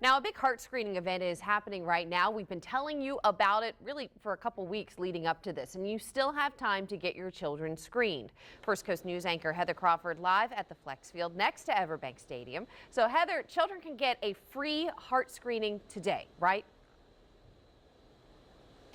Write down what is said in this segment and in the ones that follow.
Now, a big heart screening event is happening right now. We've been telling you about it really for a couple weeks leading up to this, and you still have time to get your children screened. First Coast News anchor Heather Crawford live at the Flex Field next to Everbank Stadium. So Heather, children can get a free heart screening today, right?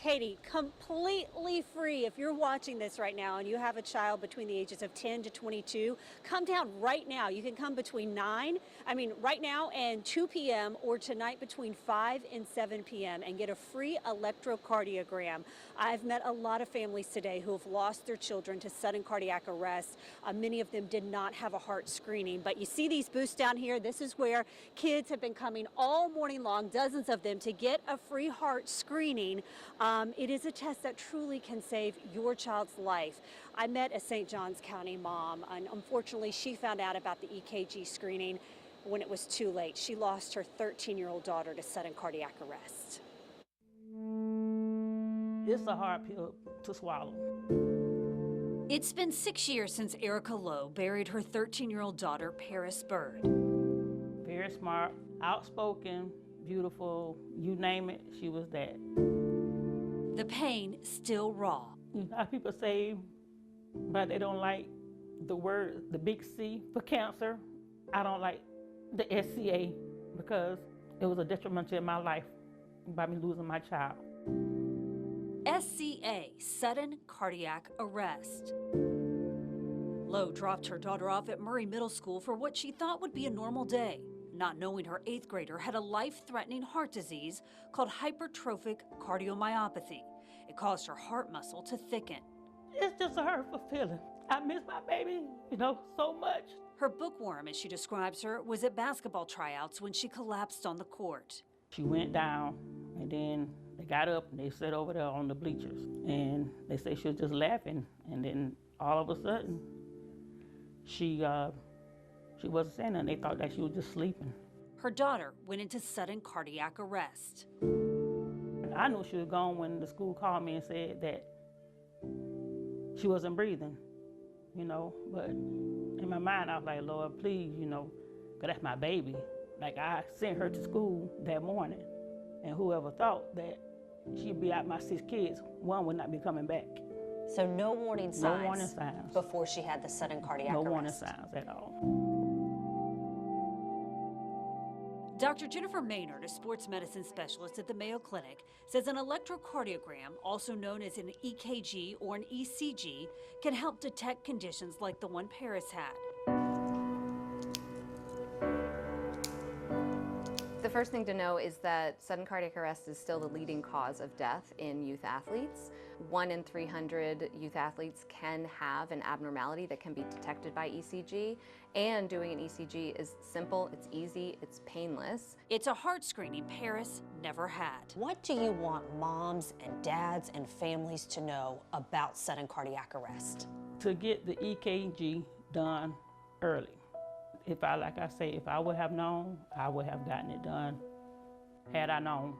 Katie, completely free. If you're watching this right now and you have a child between the ages of 10 to 22, come down right now. You can come between right now and 2 p.m. or tonight between 5 and 7 p.m. and get a free electrocardiogram. I've met a lot of families today who have lost their children to sudden cardiac arrest. Many of them did not have a heart screening, but you see these booths down here. This is where kids have been coming all morning long, dozens of them, to get a free heart screening. It is a test that truly can save your child's life. I met a St. Johns County mom, and unfortunately she found out about the EKG screening when it was too late. She lost her 13-year-old daughter to sudden cardiac arrest. It's a hard pill to swallow. It's been 6 years since Erica Lowe buried her 13-year-old daughter, Paris Bird. Very smart, outspoken, beautiful, you name it, she was that. The pain still raw. A lot of people say, but they don't like the word, the big C for cancer. I don't like the SCA because it was a detriment to my life by me losing my child. SCA, sudden cardiac arrest. Lowe dropped her daughter off at Murray Middle School for what she thought would be a normal day, not knowing her 8th grader had a life-threatening heart disease called hypertrophic cardiomyopathy. It caused her heart muscle to thicken. It's just a hurtful feeling. I miss my baby, so much. Her bookworm, as she describes her, was at basketball tryouts when she collapsed on the court. She went down, and then they got up, and they sat over there on the bleachers. And they said she was just laughing, and then all of a sudden, she wasn't saying nothing. They thought that she was just sleeping. Her daughter went into sudden cardiac arrest. I knew she was gone when the school called me and said that she wasn't breathing, but in my mind I was like, Lord, please, because that's my baby. Like, I sent her to school that morning, and whoever thought that she'd be out my 6 kids, one would not be coming back. So no warning signs? No warning signs. Before she had the sudden cardiac arrest? No warning signs at all. Dr. Jennifer Maynard, a sports medicine specialist at the Mayo Clinic, says an electrocardiogram, also known as an EKG or an ECG, can help detect conditions like the one Paris had. The first thing to know is that sudden cardiac arrest is still the leading cause of death in youth athletes. 1 in 300 youth athletes can have an abnormality that can be detected by ECG, and doing an ECG is simple, it's easy, it's painless. It's a heart screening Paris never had. What do you want moms and dads and families to know about sudden cardiac arrest? To get the EKG done early. If I would have known, I would have gotten it done. Had I known,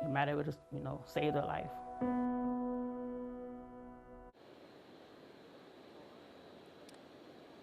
it might have, saved her life.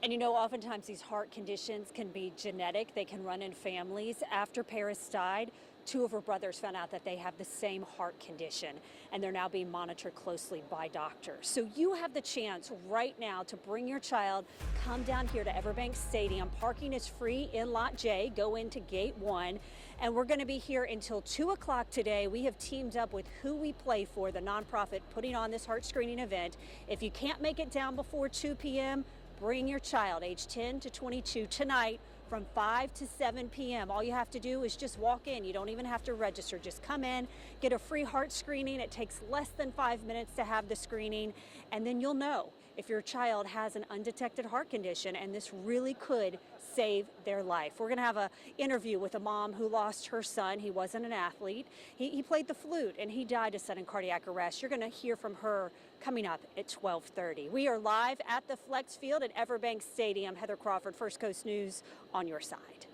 And oftentimes these heart conditions can be genetic. They can run in families. After Paris died, 2 of her brothers found out that they have the same heart condition, and they're now being monitored closely by doctors. So you have the chance right now to bring your child. Come down here to Everbank Stadium. Parking is free in Lot J. Go into Gate 1. And we're going to be here until 2 o'clock today. We have teamed up with Who We Play For, the nonprofit putting on this heart screening event. If you can't make it down before 2 p.m., bring your child age 10 to 22 tonight from 5 to 7 p.m. All you have to do is just walk in. You don't even have to register. Just come in, get a free heart screening. It takes less than 5 minutes to have the screening, and then you'll know if your child has an undetected heart condition, and this really could save their life. We're going to have an interview with a mom who lost her son. He wasn't an athlete. He played the flute, and he died of sudden cardiac arrest. You're going to hear from her coming up at 12:30. We are live at the Flex Field at Everbank Stadium. Heather Crawford, First Coast News, on your side.